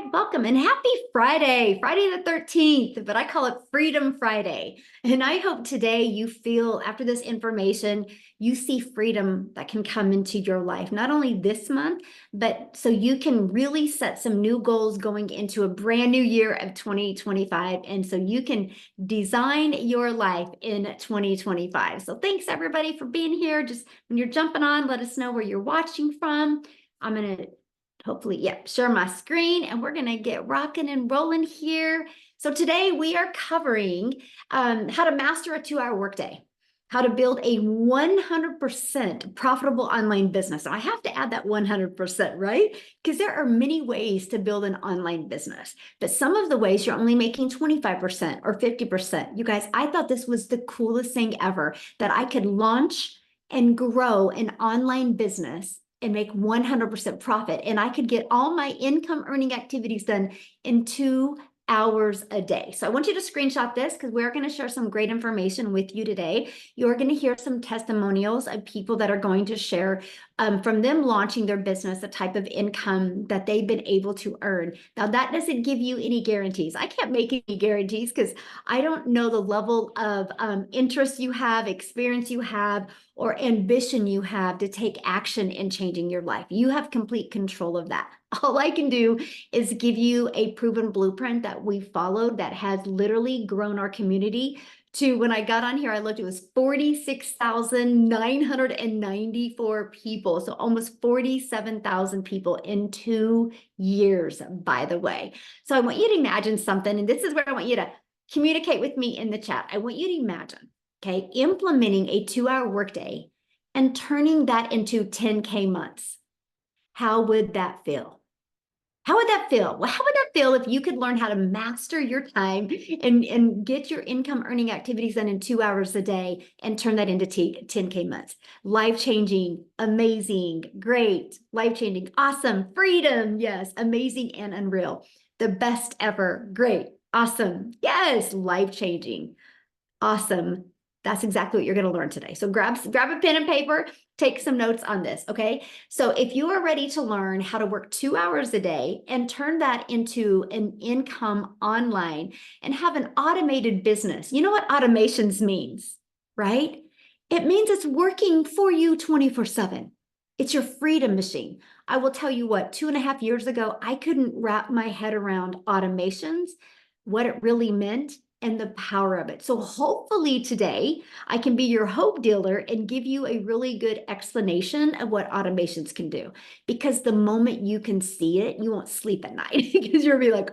right, welcome and happy Friday, Friday the 13th, but I call it Freedom Friday. And I hope today you feel, after this information, you see freedom that can come into your life, not only this month, but so you can really set some new goals going into a brand new year of 2025. And so you can design your life in 2025. So thanks everybody for being here. Just when you're jumping on, let us know where you're watching from. I'm going to hopefully, share my screen and we're gonna get rocking and rolling here. So today we are covering how to master a 2-hour workday, how to build a 100% profitable online business. So I have to add that 100%, right? Because there are many ways to build an online business, but some of the ways you're only making 25% or 50%. You guys, I thought this was the coolest thing ever, that I could launch and grow an online business and make 100% profit. And I could get all my income earning activities done in 2 hours a day. So I want you to screenshot this because we're going to share some great information with you today. You're going to hear some testimonials of people that are going to share from them launching their business, the type of income that they've been able to earn. Now, that doesn't give you any guarantees. I can't make any guarantees because I don't know the level of interest you have, experience you have, or ambition you have to take action in changing your life. You have complete control of that. All I can do is give you a proven blueprint that we followed that has literally grown our community to, when I got on here, I looked, it was 46,994 people. So almost 47,000 people in 2 years, by the way. So I want you to imagine something, and this is where I want you to communicate with me in the chat. I want you to imagine, okay, implementing a 2-hour workday and turning that into 10K months. How would that feel? How would that feel? Well, how would that feel if you could learn how to master your time and get your income earning activities done in 2 hours a day and turn that into 10K months? Life-changing, amazing, great, life-changing, awesome, freedom, yes, amazing and unreal. The best ever, great, awesome, yes, life-changing, awesome. That's exactly what you're going to learn today. So grab a pen and paper, take some notes on this, okay? So if you are ready to learn how to work 2 hours a day and turn that into an income online and have an automated business, you know what automations means, right? It means it's working for you 24/7. It's your freedom machine. I will tell you what, 2.5 years ago, I couldn't wrap my head around automations, what it really meant, and the power of it. So hopefully today I can be your hope dealer and give you a really good explanation of what automations can do. Because the moment you can see it, you won't sleep at night because you'll be like,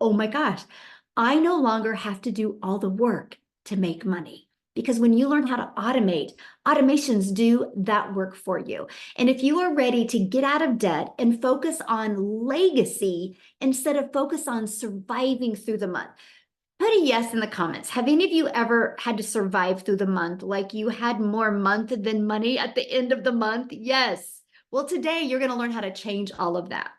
oh my gosh, I no longer have to do all the work to make money. Because when you learn how to automate, automations do that work for you. And if you are ready to get out of debt and focus on legacy instead of focus on surviving through the month, put a yes in the comments. Have any of you ever had to survive through the month? Like you had more month than money at the end of the month? Yes. Well, today you're going to learn how to change all of that.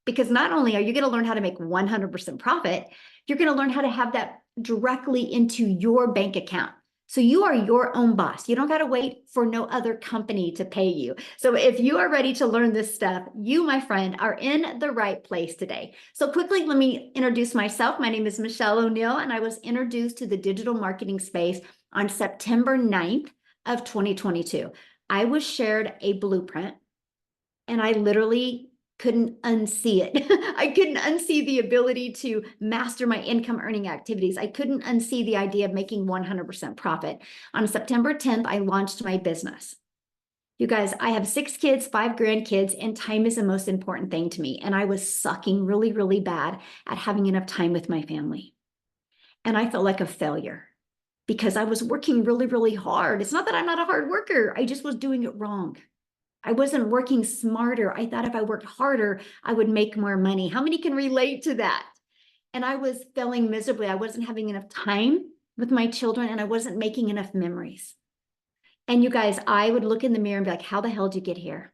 Because not only are you going to learn how to make 100% profit, you're going to learn how to have that directly into your bank account. So you are your own boss. You don't got to wait for no other company to pay you. So if you are ready to learn this stuff, you, my friend, are in the right place today. So quickly, let me introduce myself. My name is Michelle O'Neill, and I was introduced to the digital marketing space on September 9th of 2022. I was shared a blueprint, and I literally couldn't unsee it. I couldn't unsee the ability to master my income earning activities. I couldn't unsee the idea of making 100% profit. On September 10th, I launched my business. You guys, I have 6 kids, 5 grandkids, and time is the most important thing to me. And I was sucking really, really bad at having enough time with my family. And I felt like a failure because I was working really, really hard. It's not that I'm not a hard worker. I just was doing it wrong. I wasn't working smarter. I thought if I worked harder, I would make more money. How many can relate to that? And I was failing miserably. I wasn't having enough time with my children and I wasn't making enough memories. And you guys, I would look in the mirror and be like, how the hell did you get here?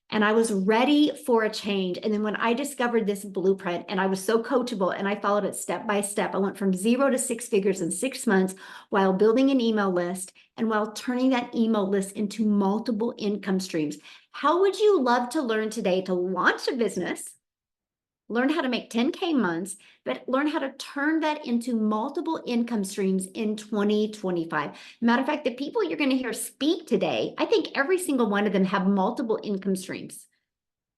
And I was ready for a change. And then when I discovered this blueprint and I was so coachable and I followed it step by step, I went from 0 to 6 figures in 6 months while building an email list and while turning that email list into multiple income streams. How would you love to learn today to launch a business learn how to make 10K months, but learn how to turn that into multiple income streams in 2025. Matter of fact, the people you're going to hear speak today, I think every single one of them have multiple income streams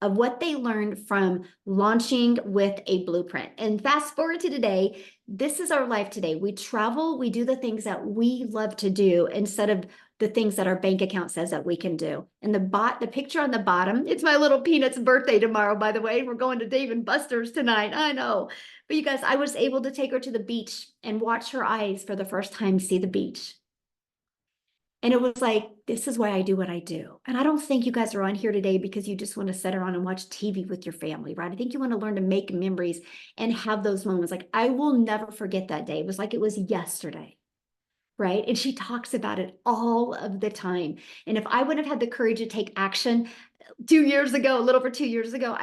of what they learned from launching with a blueprint. And fast forward to today, this is our life today. We travel, we do the things that we love to do instead of the things that our bank account says that we can do. And the picture on the bottom, it's my little Peanut's birthday tomorrow, by the way. We're going to Dave and Buster's tonight. I know. But you guys, I was able to take her to the beach and watch her eyes for the first time see the beach. And it was like, this is why I do what I do. And I don't think you guys are on here today because you just want to sit around and watch TV with your family, right? I think you want to learn to make memories and have those moments. Like, I will never forget that day. It was like it was yesterday, right? And she talks about it all of the time. And if I wouldn't have had the courage to take action 2 years ago, a little over 2 years ago,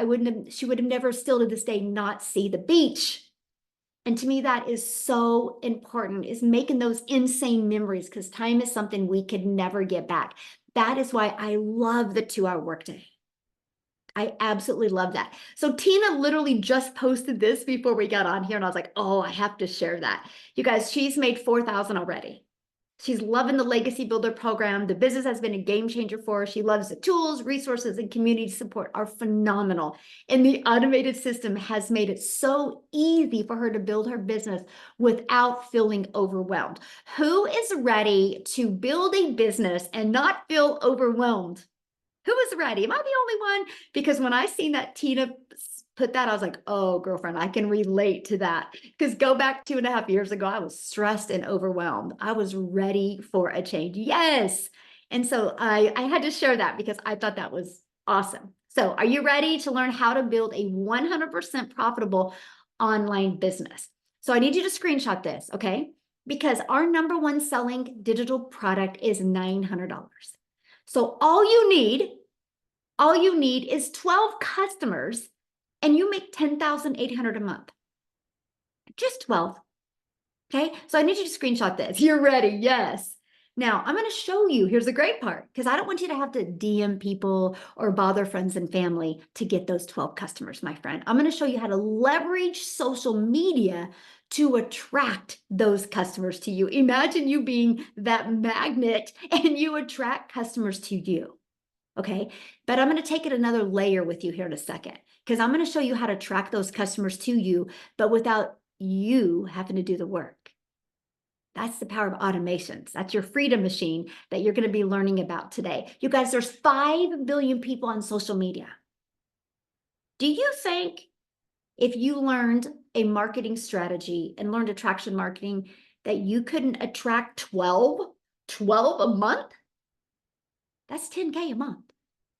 she would have never still to this day not see the beach. And to me, that is so important, is making those insane memories, because time is something we could never get back. That is why I love the 2-hour workday. I absolutely love that. So Tina literally just posted this before we got on here, and I was like, oh, I have to share that. You guys, she's made 4,000 already. She's loving the Legacy Builder program. The business has been a game changer for her. She loves the tools, resources, and community support are phenomenal. And the automated system has made it so easy for her to build her business without feeling overwhelmed. Who is ready to build a business and not feel overwhelmed? Who is ready? Am I the only one? Because when I seen that Tina put that, I was like, oh, girlfriend, I can relate to that. Because go back 2.5 years ago, I was stressed and overwhelmed. I was ready for a change. Yes. And so I had to share that because I thought that was awesome. So are you ready to learn how to build a 100% profitable online business? So I need you to screenshot this, okay? Because our number one selling digital product is $900. So all you need is 12 customers and you make $10,800 a month. Just 12. Okay. So I need you to screenshot this. You're ready. Yes. Now I'm going to show you. Here's the great part, because I don't want you to have to DM people or bother friends and family to get those 12 customers, my friend. I'm going to show you how to leverage social media to attract those customers to you. Imagine you being that magnet and you attract customers to you. Okay. But I'm going to take it another layer with you here in a second, because I'm going to show you how to track those customers to you, but without you having to do the work. That's the power of automations. That's your freedom machine that you're going to be learning about today. You guys, there's 5 billion people on social media. Do you think if you learned a marketing strategy and learned attraction marketing that you couldn't attract 12 a month? That's 10K a month.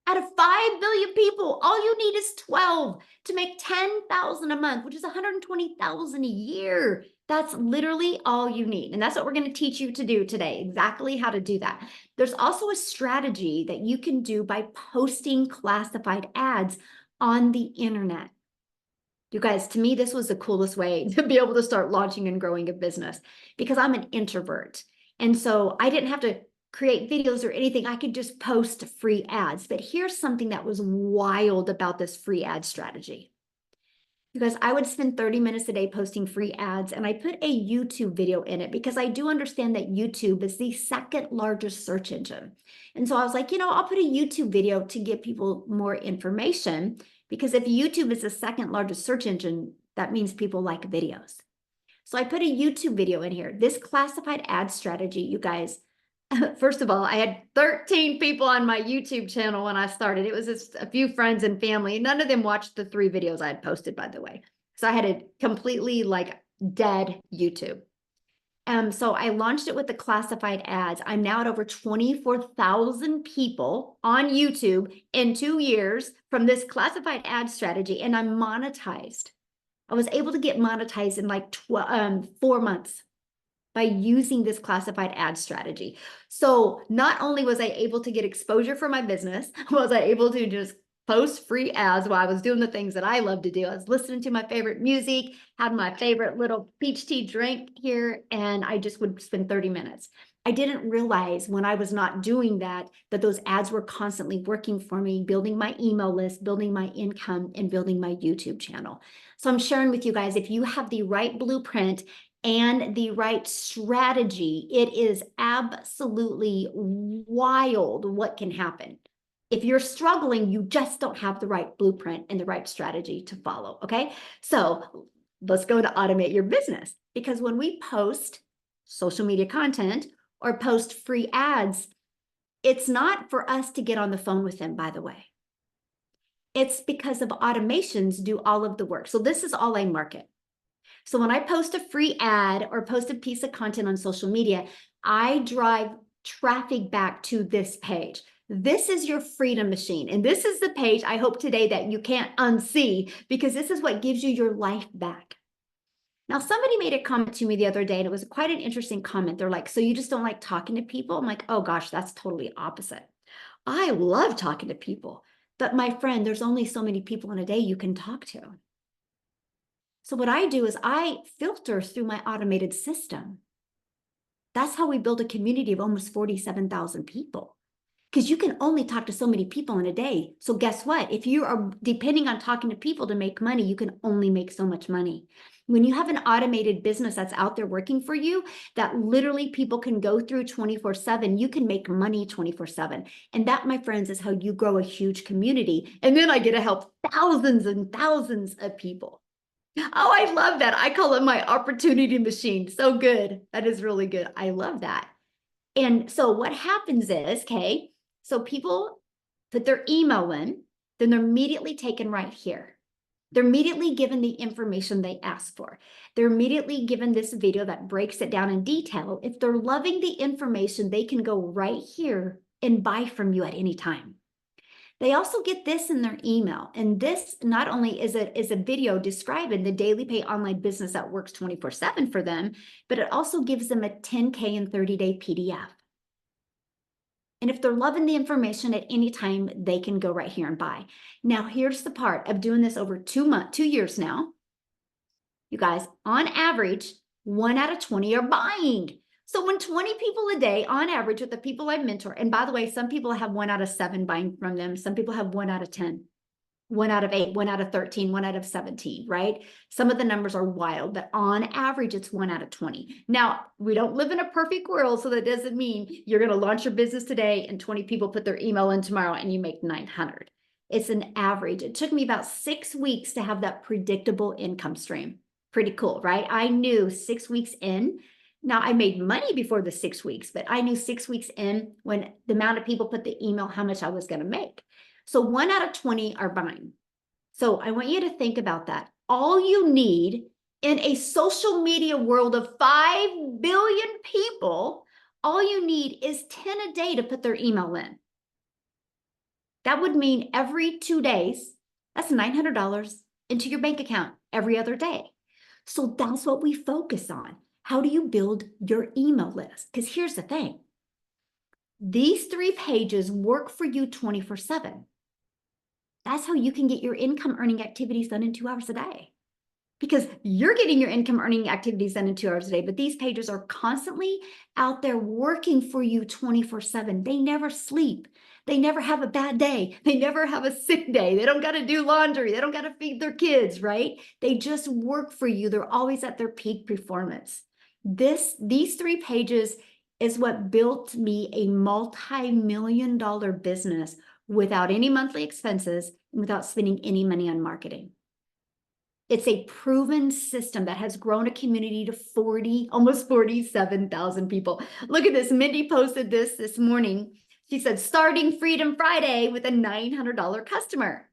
Out of 5 billion people, all you need is 12 to make 10,000 a month, which is 120,000 a year. That's literally all you need. And that's what we're going to teach you to do today, exactly how to do that. There's also a strategy that you can do by posting classified ads on the internet. You guys, to me, this was the coolest way to be able to start launching and growing a business, because I'm an introvert. And so I didn't have to create videos or anything. I could just post free ads. But here's something that was wild about this free ad strategy. Because I would spend 30 minutes a day posting free ads, and I put a YouTube video in it because I do understand that YouTube is the second largest search engine. And so I was like, I'll put a YouTube video to give people more information, because if YouTube is the second largest search engine, that means people like videos. So I put a YouTube video in here. This classified ad strategy, you guys, first of all, I had 13 people on my YouTube channel when I started. It was just a few friends and family. None of them watched the 3 videos I had posted, by the way. So I had a completely dead YouTube. So I launched it with the classified ads. I'm now at over 24,000 people on YouTube in 2 years from this classified ad strategy, and I'm monetized. I was able to get monetized in 4 months by using this classified ad strategy. So not only was I able to get exposure for my business, was I able to just post free ads while I was doing the things that I love to do. I was listening to my favorite music, had my favorite little peach tea drink here, and I just would spend 30 minutes. I didn't realize when I was not doing that, that those ads were constantly working for me, building my email list, building my income, and building my YouTube channel. So I'm sharing with you guys, if you have the right blueprint and the right strategy, it is absolutely wild what can happen. If you're struggling, you just don't have the right blueprint and the right strategy to follow, okay? So let's go to automate your business, because when we post social media content or post free ads, it's not for us to get on the phone with them, by the way. It's because of automations do all of the work. So this is all I market. So when I post a free ad or post a piece of content on social media, I drive traffic back to this page. This is your freedom machine. And this is the page I hope today that you can't unsee, because this is what gives you your life back. Now, somebody made a comment to me the other day, and it was quite an interesting comment. They're like, so you just don't like talking to people? I'm like, oh gosh, that's totally opposite. I love talking to people. But my friend, there's only so many people in a day you can talk to. So what I do is I filter through my automated system. That's how we build a community of almost 47,000 people, because you can only talk to so many people in a day. So guess what? If you are depending on talking to people to make money, you can only make so much money. When you have an automated business that's out there working for you, that literally people can go through 24/7, you can make money 24/7. And that, my friends, is how you grow a huge community. And then I get to help thousands and thousands of people. Oh, I love that. I call it my opportunity machine. So good. That is really good. I love that. And so what happens is, okay, so people put their email in, then they're immediately taken right here. They're immediately given the information they asked for. They're immediately given this video that breaks it down in detail. If they're loving the information, they can go right here and buy from you at any time. They also get this in their email. And this not only is a video describing the daily pay online business that works 24/7 for them, but it also gives them a 10K and 30-day PDF. And if they're loving the information at any time, they can go right here and buy. Now, here's the part of doing this over 2 years now. You guys, on average, 1 out of 20 are buying. So when 20 people a day on average with the people I mentor, and by the way, some people have 1 out of 7 buying from them. Some people have 1 out of 10, 1 out of 8, 1 out of 13, 1 out of 17, right? Some of the numbers are wild, but on average, it's 1 out of 20. Now, we don't live in a perfect world, so that doesn't mean you're going to launch your business today and 20 people put their email in tomorrow and you make 900. It's an average. It took me about 6 weeks to have that predictable income stream. Pretty cool, right? I knew 6 weeks in. Now, I made money before the 6 weeks, but I knew 6 weeks in, when the amount of people put the email, how much I was going to make. So 1 out of 20 are buying. So I want you to think about that. All you need in a social media world of 5 billion people, all you need is 10 a day to put their email in. That would mean every 2 days, that's $900 into your bank account every other day. So that's what we focus on. How do you build your email list? Because here's the thing. These 3 pages work for you 24/7. That's how you can get your income earning activities done in 2 hours a day. Because you're getting your income earning activities done in 2 hours a day, but these pages are constantly out there working for you 24/7. They never sleep. They never have a bad day. They never have a sick day. They don't got to do laundry. They don't got to feed their kids, right? They just work for you. They're always at their peak performance. These 3 pages is what built me a multi-million-dollar business without any monthly expenses and without spending any money on marketing. It's a proven system that has grown a community to almost 47,000 people. Look at this. Mindy posted this morning. She said, starting Freedom Friday with a $900 customer.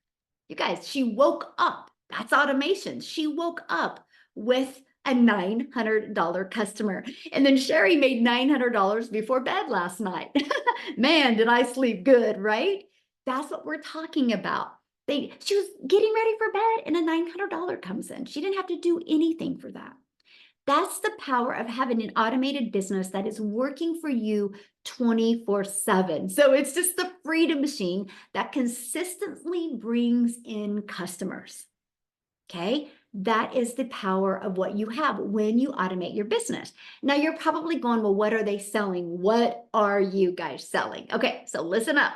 You guys, she woke up. That's automation. She woke up with a $900 customer. And then Sherry made $900 before bed last night. Man, did I sleep good, right? That's what we're talking about. She was getting ready for bed and a $900 comes in. She didn't have to do anything for that. That's the power of having an automated business that is working for you 24/7. So it's just the freedom machine that consistently brings in customers. Okay. That is the power of what you have when you automate your business. Now you're probably going, well, what are they selling? What are you guys selling? Okay, so listen up,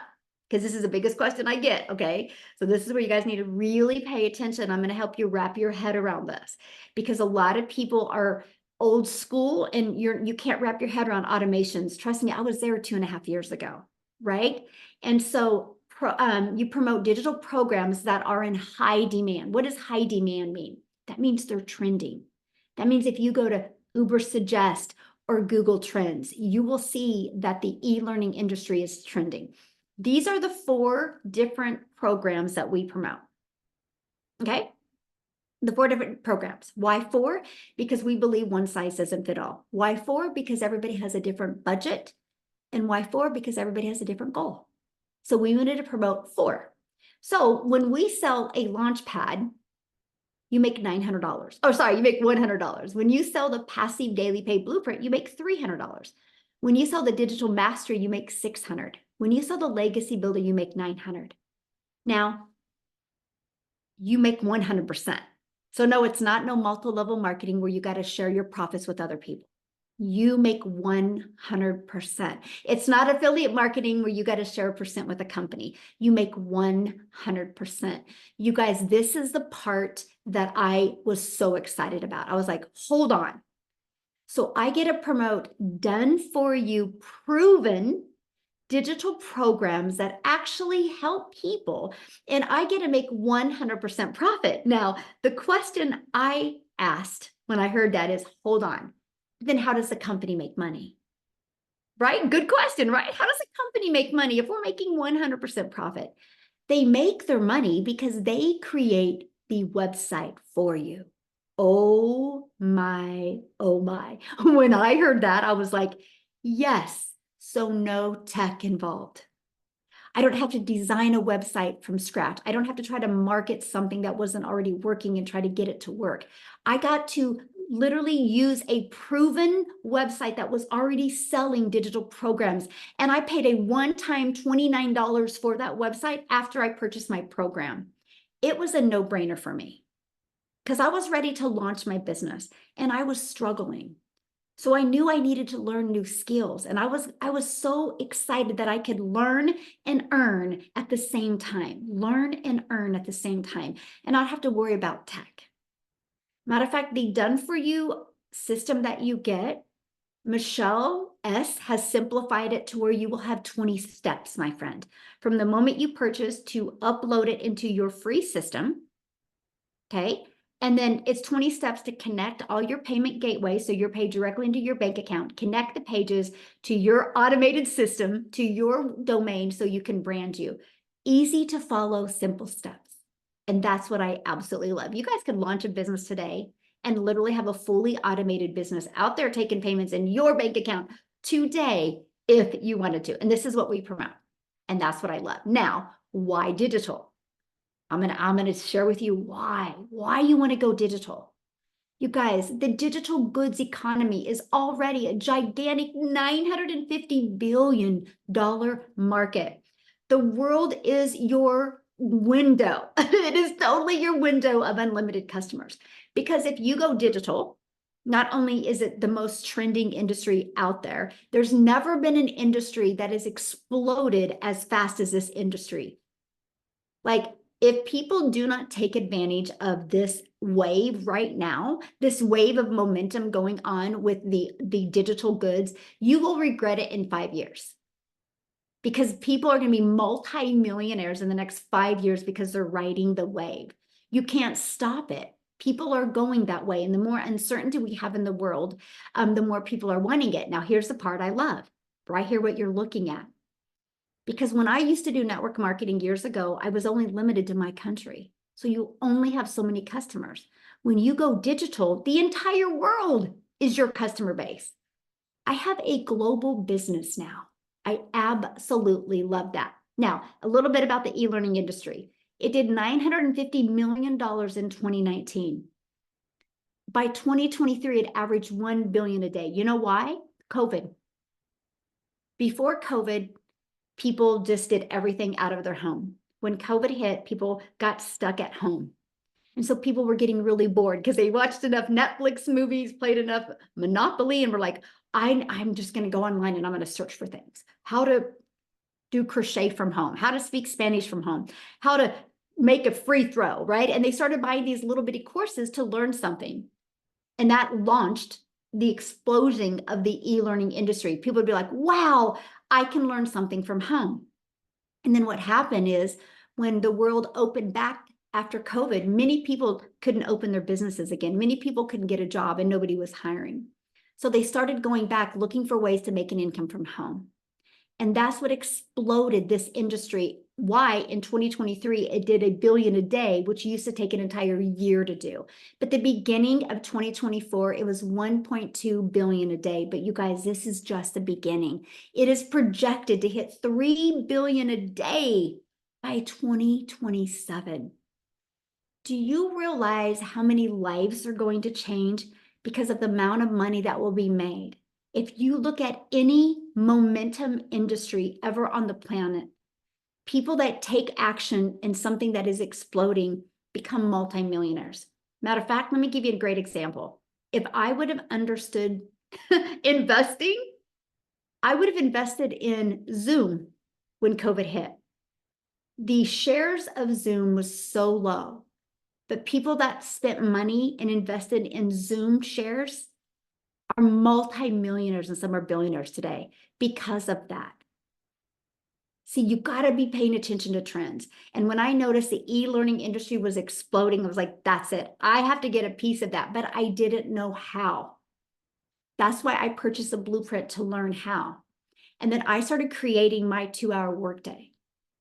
because this is the biggest question I get, okay? So this is where you guys need to really pay attention. I'm going to help you wrap your head around this, because a lot of people are old school and you can't wrap your head around automations. Trust me, I was there 2.5 years ago, right? And so you promote digital programs that are in high demand. What does high demand mean? That means they're trending. That means if you go to Ubersuggest or Google Trends, you will see that the e-learning industry is trending. These are the 4 different programs that we promote. Okay? The 4 different programs. Why 4? Because we believe one size doesn't fit all. Why 4? Because everybody has a different budget. And why 4? Because everybody has a different goal. So we wanted to promote 4. So when we sell a Launchpad, you make $900. Oh, sorry, you make $100. When you sell the Passive Daily Pay Blueprint, you make $300. When you sell the Digital Mastery, you make $600. When you sell the Legacy Builder, you make $900. Now, you make 100%. So no, it's not no multi-level marketing where you got to share your profits with other people. You make 100%. It's not affiliate marketing where you got to share a percent with a company. You make 100%. You guys, this is the part that I was so excited about. I was like, hold on. So I get to promote done for you, proven digital programs that actually help people, and I get to make 100% profit. Now, the question I asked when I heard that is, hold on, then how does the company make money? Right? Good question, right? How does a company make money if we're making 100% profit? They make their money because they create the website for you. Oh my, oh my. When I heard that, I was like, yes, so no tech involved. I don't have to design a website from scratch. I don't have to try to market something that wasn't already working and try to get it to work. I got to literally use a proven website that was already selling digital programs. And I paid a one-time $29 for that website after I purchased my program. It was a no-brainer for me because I was ready to launch my business and I was struggling. So I knew I needed to learn new skills. And I was so excited that I could learn and earn at the same time, learn and earn at the same time, and not have to worry about tech. Matter of fact, the done for you system that you get, Michelle S. has simplified it to where you will have 20 steps, my friend, from the moment you purchase to upload it into your free system. Okay. And then it's 20 steps to connect all your payment gateways. So you're paid directly into your bank account, connect the pages to your automated system, to your domain, so you can brand you. Easy to follow, simple steps. And that's what I absolutely love. You guys could launch a business today and literally have a fully automated business out there taking payments in your bank account today if you wanted to. And this is what we promote. And that's what I love. Now, why digital? I'm gonna share with you why you want to go digital. You guys, the digital goods economy is already a gigantic $950 billion market. The world is your window. It is totally your window of unlimited customers. Because if you go digital, not only is it the most trending industry out there, there's never been an industry that has exploded as fast as this industry. Like, if people do not take advantage of this wave right now, this wave of momentum going on with the digital goods, you will regret it in 5 years. Because people are going to be multi-millionaires in the next 5 years because they're riding the wave. You can't stop it. People are going that way. And the more uncertainty we have in the world, the more people are wanting it. Now, here's the part I love. Right here, what you're looking at. Because when I used to do network marketing years ago, I was only limited to my country. So you only have so many customers. When you go digital, the entire world is your customer base. I have a global business now. I absolutely love that. Now, a little bit about the e-learning industry. It did $950 million in 2019. By 2023, it averaged $1 billion a day. You know why? COVID. Before COVID, people just did everything out of their home. When COVID hit, people got stuck at home. And so people were getting really bored because they watched enough Netflix movies, played enough Monopoly, and were like, I'm just going to go online and I'm going to search for things. How to do crochet from home, how to speak Spanish from home, how to make a free throw, right? And they started buying these little bitty courses to learn something. And that launched the explosion of the e-learning industry. People would be like, wow, I can learn something from home. And then what happened is when the world opened back after COVID, many people couldn't open their businesses again. Many people couldn't get a job and nobody was hiring. So they started going back looking for ways to make an income from home. And that's what exploded this industry. Why in 2023, it did $1 billion a day, which used to take an entire year to do. But the beginning of 2024, it was 1.2 billion a day. But you guys, this is just the beginning. It is projected to hit 3 billion a day by 2027. Do you realize how many lives are going to change because of the amount of money that will be made? If you look at any momentum industry ever on the planet, people that take action in something that is exploding become multimillionaires. Matter of fact, let me give you a great example. If I would have understood investing, I would have invested in Zoom when COVID hit. The shares of Zoom was so low, but people that spent money and invested in Zoom shares are multimillionaires and some are billionaires today because of that. See, you got to be paying attention to trends. And when I noticed the e-learning industry was exploding, I was like, that's it. I have to get a piece of that, but I didn't know how. That's why I purchased a blueprint to learn how. And then I started creating my 2-hour workday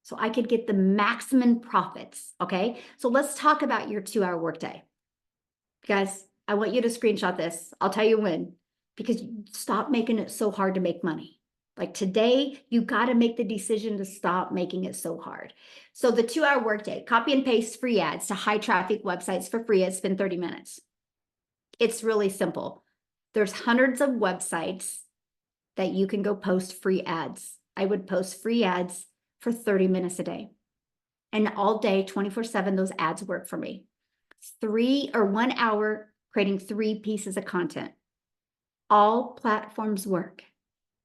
so I could get the maximum profits. Okay. So let's talk about your 2-hour workday. Guys, I want you to screenshot this. I'll tell you when, because stop making it so hard to make money. Like today, you got to make the decision to stop making it so hard. So the 2-hour workday, copy and paste free ads to high traffic websites for free. It's been 30 minutes. It's really simple. There's hundreds of websites that you can go post free ads. I would post free ads for 30 minutes a day. And all day, 24/7, those ads work for me. 1 hour creating 3 pieces of content. All platforms work.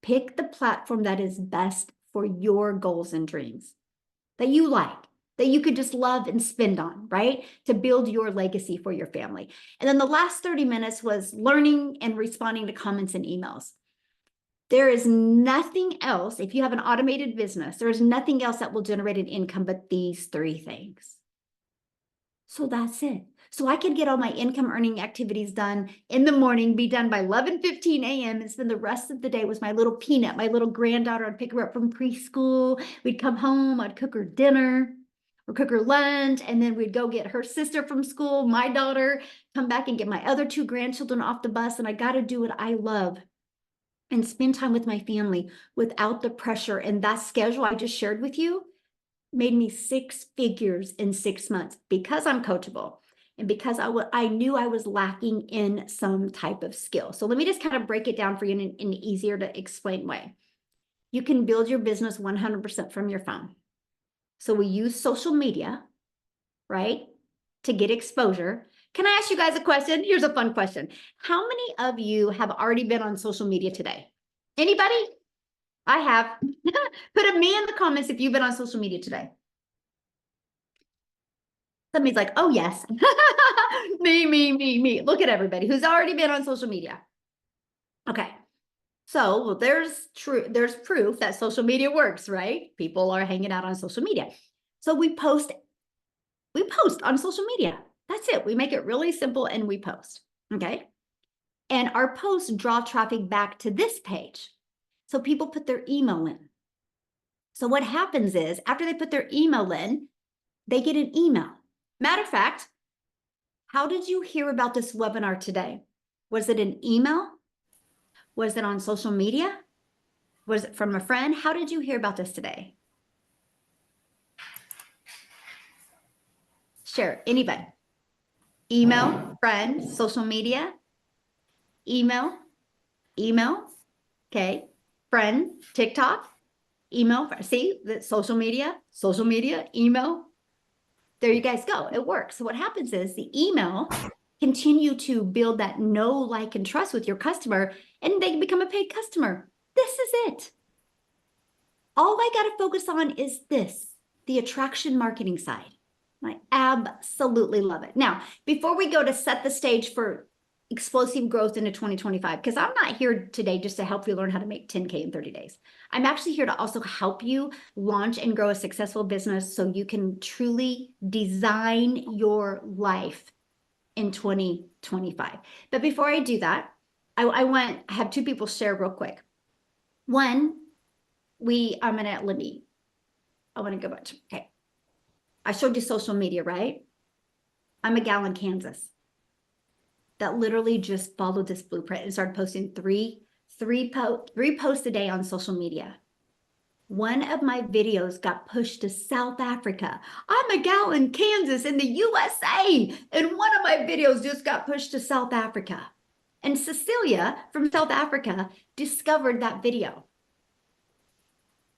Pick the platform that is best for your goals and dreams, that you like, that you could just love and spend on, right? To build your legacy for your family. And then the last 30 minutes was learning and responding to comments and emails. There is nothing else, if you have an automated business, there is nothing else that will generate an income but these 3 things. So that's it. So I can get all my income earning activities done in the morning, be done by 11:15 a.m. and spend the rest of the day with my little Peanut, my little granddaughter. I'd pick her up from preschool. We'd come home, I'd cook her dinner or cook her lunch, and then we'd go get her sister from school, my daughter, come back and get my other 2 grandchildren off the bus. And I got to do what I love and spend time with my family without the pressure. And that schedule I just shared with you made me 6 figures in 6 months because I'm coachable and because I knew I was lacking in some type of skill. So let me just kind of break it down for you in an easier to explain way. You can build your business 100% from your phone. So we use social media, right, to get exposure. Can I ask you guys a question? Here's a fun question. How many of you have already been on social media today? Anybody? I have. Put a me in the comments if you've been on social media today. Somebody's like, oh, yes. Me. Look at everybody who's already been on social media. Okay. So well, there's proof that social media works, right? People are hanging out on social media. So we post on social media. That's it. We make it really simple and we post. Okay. And our posts draw traffic back to this page. So people put their email in. So what happens is after they put their email in, they get an email. Matter of fact, how did you hear about this webinar today? Was it an email? Was it on social media? Was it from a friend? How did you hear about this today? Share, anybody. Email, friend, social media, email, okay, friend, TikTok, email, see, that social media, email. there you guys go. It works. So what happens is the email continue to build that know, like, and trust with your customer, and they become a paid customer. This is it. All I got to focus on is this, the attraction marketing side. I absolutely love it. Now, before we go to set the stage for explosive growth into 2025, because I'm not here today just to help you learn how to make 10K in 30 days. I'm actually here to also help you launch and grow a successful business so you can truly design your life in 2025. But before I do that, I have two people share real quick. One, I want to go back to, okay. I showed you social media, right? I'm a gal in Kansas that literally just followed this blueprint and started posting three posts a day on social media. One of my videos got pushed to South Africa. I'm a gal in Kansas in the USA, and one of my videos just got pushed to South Africa. And Cecilia from South Africa discovered that video.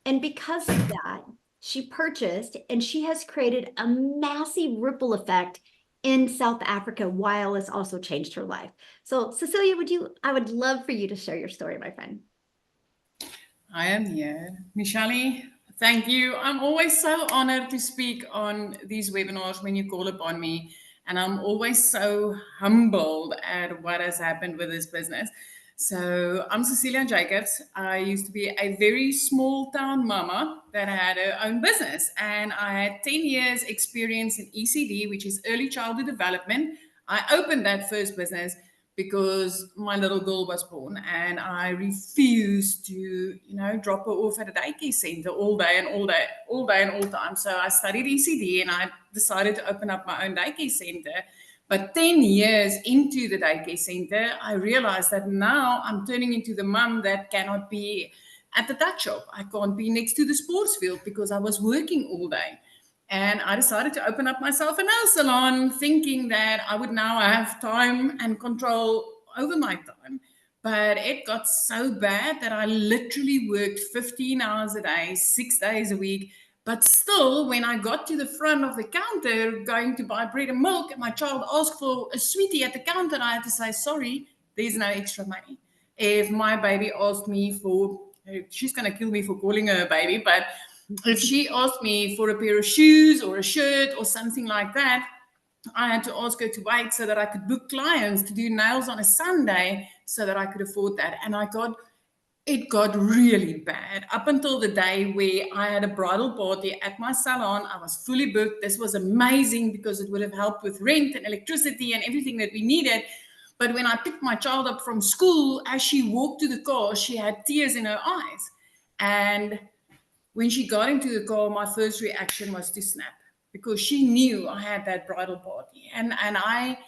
And because of that, she purchased, and she has created a massive ripple effect in South Africa while it's also changed her life. So Cecilia, I would love for you to share your story, my friend. I am here. Michelle, thank you. I'm always so honored to speak on these webinars when you call upon me. And I'm always so humbled at what has happened with this business. So I'm Cecilia Jacobs. I used to be a very small town mama that had her own business. And I had 10 years experience in ECD, which is early childhood development. I opened that first business because my little girl was born and I refused to, drop her off at a daycare center all day and all time. So I studied ECD and I decided to open up my own daycare center. But 10 years into the daycare center, I realized that now I'm turning into the mom that cannot be at the tuck shop. I can't be next to the sports field because I was working all day. And I decided to open up myself a nail salon, thinking that I would now have time and control over my time. But it got so bad that I literally worked 15 hours a day, 6 days a week. But still, when I got to the front of the counter going to buy bread and milk, and my child asked for a sweetie at the counter, I had to say, sorry, there's no extra money. If my baby asked me for, she's going to kill me for calling her a baby, but if she asked me for a pair of shoes or a shirt or something like that, I had to ask her to wait so that I could book clients to do nails on a Sunday so that I could afford that. And it got really bad up until the day where I had a bridal party at my salon. I was fully booked. This was amazing because it would have helped with rent and electricity and everything that we needed. But when I picked my child up from school, as she walked to the car, she had tears in her eyes. And when she got into the car, my first reaction was to snap because she knew I had that bridal party. And I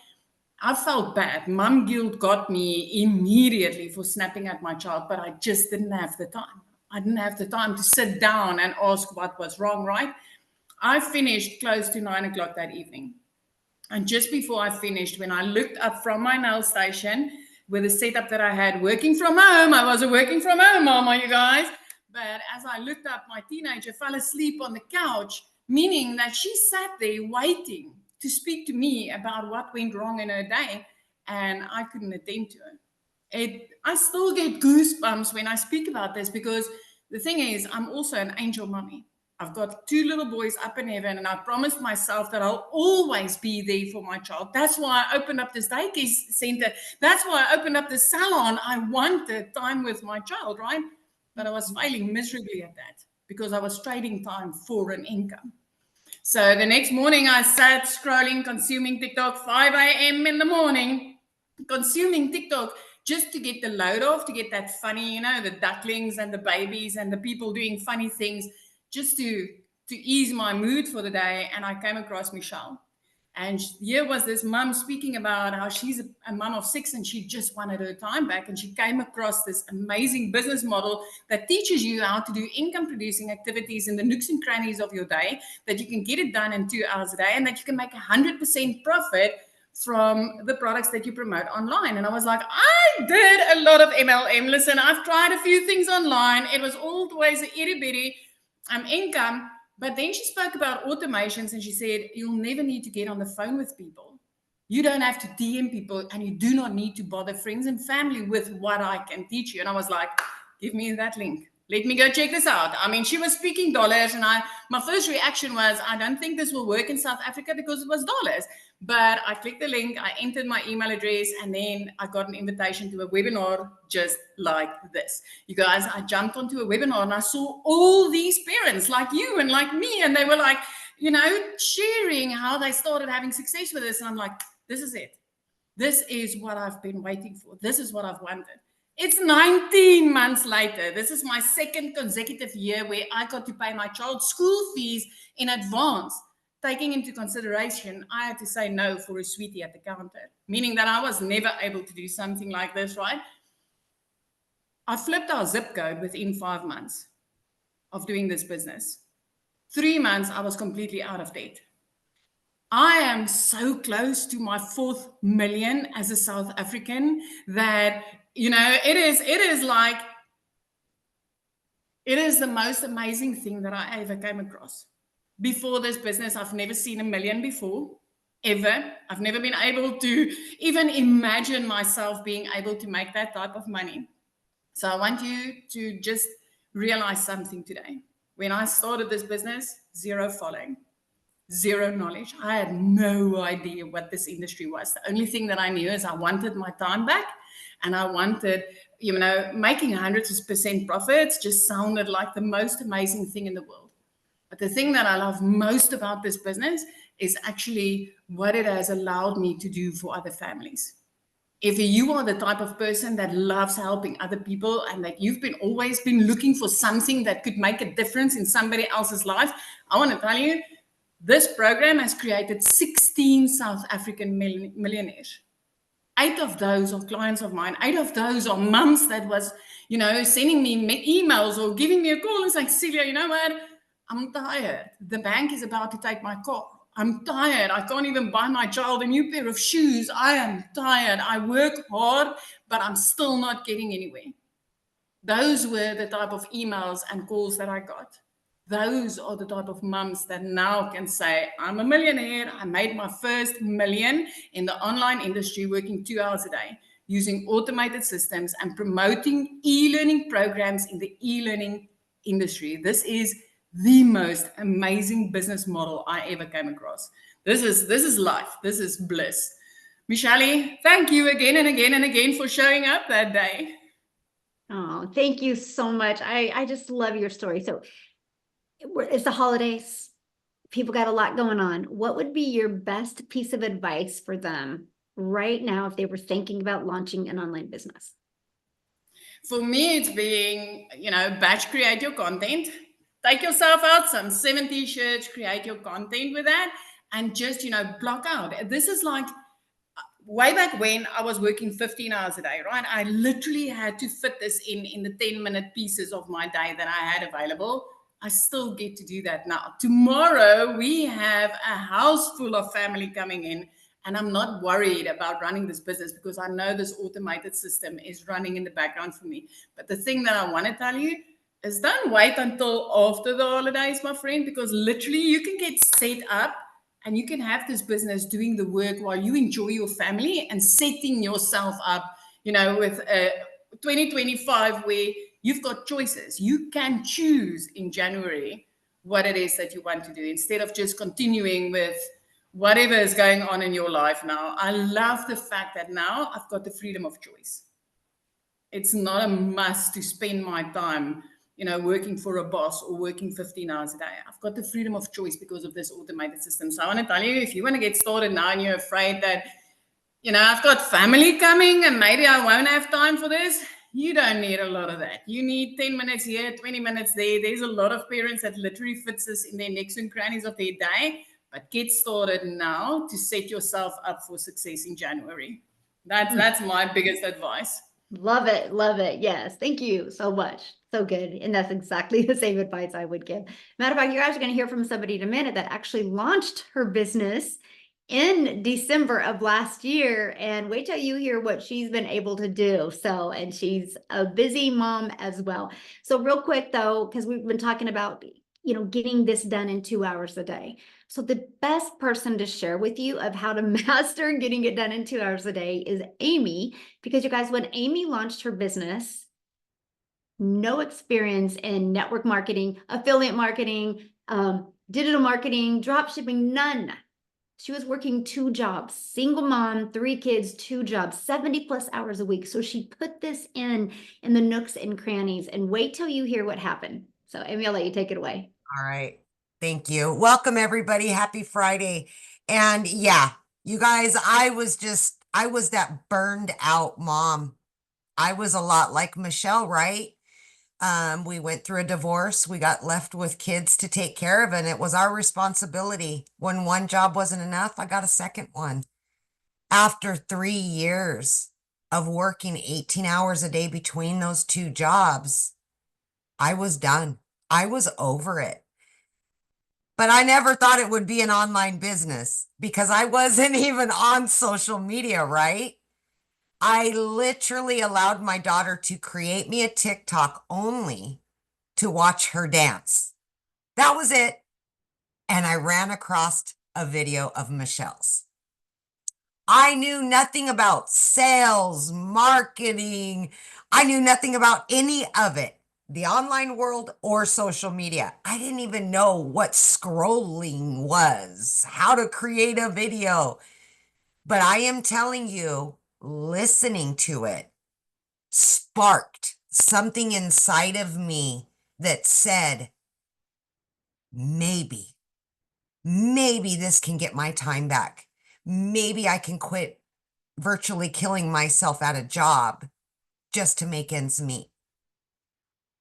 felt bad. Mom guilt got me immediately for snapping at my child, but I just didn't have the time. I didn't have the time to sit down and ask what was wrong, right? I finished close to 9 o'clock that evening. And just before I finished, when I looked up from my nail station with the setup that I had working from home, I was a working from home mama, you guys. But as I looked up, my teenager fell asleep on the couch, meaning that she sat there waiting to speak to me about what went wrong in her day, and I couldn't attend to her. I still get goosebumps when I speak about this because the thing is, I'm also an angel mommy. I've got 2 little boys up in heaven, and I promised myself that I'll always be there for my child. That's why I opened up this daycare center. That's why I opened up the salon. I wanted time with my child, right? But I was failing miserably at that because I was trading time for an income. So the next morning I sat scrolling, consuming TikTok, 5 a.m. in the morning, consuming TikTok just to get the load off, to get that funny, the ducklings and the babies and the people doing funny things, just to ease my mood for the day. And I came across Michelle. And here was this mom speaking about how she's a mom of 6 and she just wanted her time back. And she came across this amazing business model that teaches you how to do income producing activities in the nooks and crannies of your day, that you can get it done in 2 hours a day and that you can make 100% profit from the products that you promote online. And I was like, I did a lot of MLM. Listen, I've tried a few things online. It was always an itty bitty income. But then she spoke about automations and she said, you'll never need to get on the phone with people. You don't have to DM people, and you do not need to bother friends and family with what I can teach you. And I was like, give me that link. Let me go check this out. I mean, she was speaking dollars, and my first reaction was, I don't think this will work in South Africa because it was dollars. But I clicked the link, I entered my email address, and then I got an invitation to a webinar just like this. You guys, I jumped onto a webinar and I saw all these parents like you and like me, and they were like, you know, sharing how they started having success with this. And I'm like, this is it. This is what I've been waiting for. This is what I've wanted. It's 19 months later. This is my second consecutive year where I got to pay my child's school fees in advance. Taking into consideration, I had to say no for a sweetie at the counter, meaning that I was never able to do something like this, right? I flipped our zip code within 5 months of doing this business. 3 months, I was completely out of debt. I am so close to my 4th million as a South African that, you know, it is the most amazing thing that I ever came across. Before this business, I've never seen $1 million before, ever. I've never been able to even imagine myself being able to make that type of money. So I want you to just realize something today. When I started this business, 0 following, 0 knowledge. I had no idea what this industry was. The only thing that I knew is I wanted my time back, and I wanted, you know, making 100% profits just sounded like the most amazing thing in the world. But the thing that I love most about this business is actually what it has allowed me to do for other families. If you are the type of person that loves helping other people and that you've always been looking for something that could make a difference in somebody else's life, I want to tell you, this program has created 16 South African millionaires. 8 of those are clients of mine. 8 of those are mums that was, you know, sending me emails or giving me a call and saying, Celia, you know what? I'm tired. The bank is about to take my car. I'm tired. I can't even buy my child a new pair of shoes. I am tired. I work hard, but I'm still not getting anywhere. Those were the type of emails and calls that I got. Those are the type of mums that now can say, I'm a millionaire. I made my first $1 million in the online industry, working 2 hours a day, using automated systems and promoting e-learning programs in the e-learning industry. This is the most amazing business model I ever came across. This is life. This is bliss. Michelle, thank you again and again and again for showing up that day. Oh, thank you so much. I just love your story. So it's the holidays. People got a lot going on. What would be your best piece of advice for them right now if they were thinking about launching an online business? For me, it's being, you know, batch create your content. Take yourself out, some 70 shirts, create your content with that, and just, you know, block out. This is like way back when I was working 15 hours a day, right? I literally had to fit this in the 10-minute pieces of my day that I had available. I still get to do that now. Tomorrow, we have a house full of family coming in, and I'm not worried about running this business because I know this automated system is running in the background for me. But the thing that I want to tell you is don't wait until after the holidays, my friend, because literally you can get set up and you can have this business doing the work while you enjoy your family and setting yourself up, you know, with 2025 where you've got choices. You can choose in January what it is that you want to do instead of just continuing with whatever is going on in your life now. I love the fact that now I've got the freedom of choice. It's not a must to spend my time, you know, working for a boss or working 15 hours a day. I've got the freedom of choice because of this automated system. So I want to tell you, if you want to get started now and you're afraid that, you know, I've got family coming and maybe I won't have time for this, you don't need a lot of that. You need 10 minutes here, 20 minutes there. There's a lot of parents that literally fits this in their necks and crannies of their day. But get started now to set yourself up for success in January. That's my biggest advice. Love it. Love it. Yes. Thank you so much. So good. And that's exactly the same advice I would give. Matter of fact, you're actually going to hear from somebody in a minute that actually launched her business in December of last year, and wait till you hear what she's been able to do. So, and she's a busy mom as well. So real quick though, because we've been talking about getting this done in 2 hours a day. So the best person to share with you of how to master getting it done in 2 hours a day is Amy, because you guys, when Amy launched her business, no experience in network marketing, affiliate marketing, digital marketing, drop shipping, none. She was working 2 jobs, single mom, 3 kids, 2 jobs, 70+ hours a week. So she put this in the nooks and crannies, and wait till you hear what happened. So Amy, I'll let you take it away. All right. Thank you. Welcome, everybody. Happy Friday. And yeah, you guys, I was that burned out mom. I was a lot like Michelle, right? We went through a divorce. We got left with kids to take care of, and it was our responsibility. When one job wasn't enough, I got a second one. After 3 years of working 18 hours a day between those 2 jobs, I was done. I was over it. But I never thought it would be an online business because I wasn't even on social media, right? I literally allowed my daughter to create me a TikTok only to watch her dance. That was it. And I ran across a video of Michelle's. I knew nothing about sales, marketing. I knew nothing about any of it, the online world or social media. I didn't even know what scrolling was, how to create a video. But I am telling you, listening to it sparked something inside of me that said, maybe this can get my time back. Maybe I can quit virtually killing myself at a job just to make ends meet.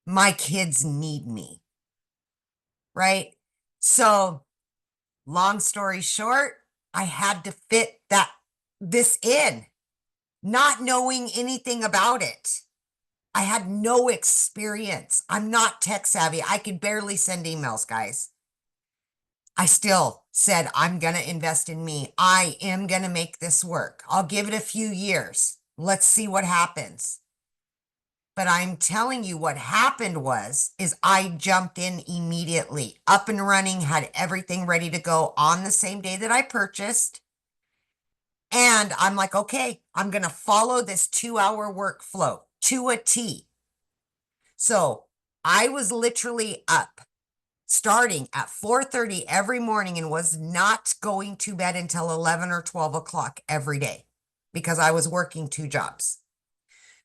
My kids need me, right? So long story short, I had to fit this in, not knowing anything about it. I had no experience. I'm not tech savvy. I could barely send emails, guys. I still said, I'm going to invest in me. I am going to make this work. I'll give it a few years. Let's see what happens. But I'm telling you what happened is I jumped in immediately, up and running, had everything ready to go on the same day that I purchased. And I'm like, okay, I'm going to follow this 2-hour workflow to a T. So I was literally up starting at 4:30 every morning and was not going to bed until 11 or 12 o'clock every day because I was working 2 jobs.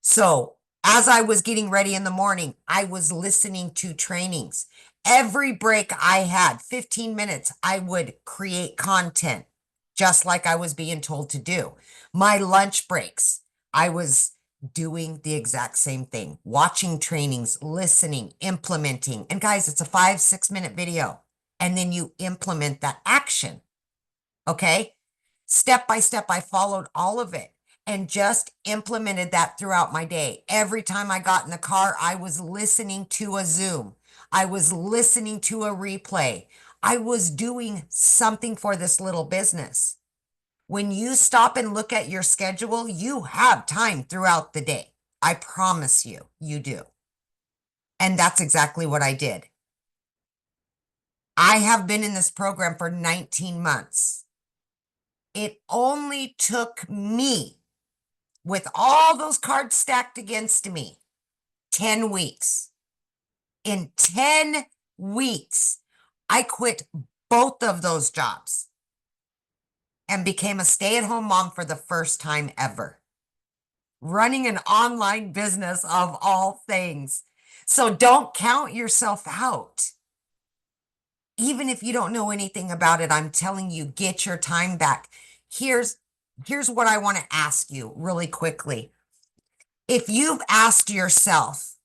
So as I was getting ready in the morning, I was listening to trainings. Every break I had, 15 minutes, I would create content just like I was being told to do. My lunch breaks, I was doing the exact same thing, watching trainings, listening, implementing. And guys, it's a 5-6 minute video. And then you implement that action. Okay. Step by step, I followed all of it and just implemented that throughout my day. Every time I got in the car, I was listening to a Zoom. I was listening to a replay. I was doing something for this little business. When you stop and look at your schedule, you have time throughout the day. I promise you, you do. And that's exactly what I did. I have been in this program for 19 months. It only took me, with all those cards stacked against me, 10 weeks. In 10 weeks, I quit both of those jobs and became a stay-at-home mom for the first time ever. Running an online business of all things. So don't count yourself out. Even if you don't know anything about it, I'm telling you, get your time back. Here's what I want to ask you really quickly. If you've asked yourself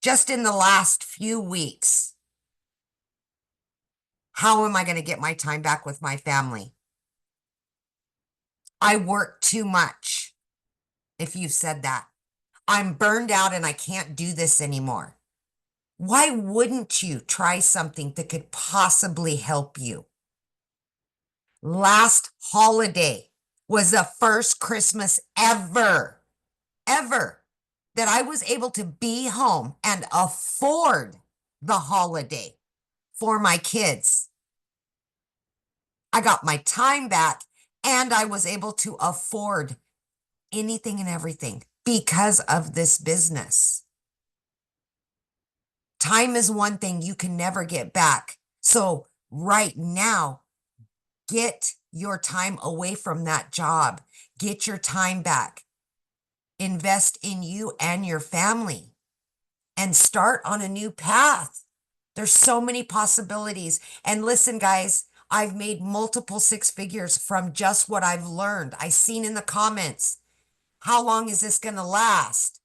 just in the last few weeks, how am I going to get my time back with my family? I work too much. If you've said that, I'm burned out and I can't do this anymore. Why wouldn't you try something that could possibly help you? Last holiday was the first Christmas ever that I was able to be home and afford the holiday for my kids. I got my time back and I was able to afford anything and everything because of this business. Time is one thing you can never get back. So right now, get your time away from that job. Get your time back. Invest in you and your family and start on a new path. There's so many possibilities. And listen, guys, I've made multiple six figures from just what I've learned. I seen in the comments, how long is this going to last?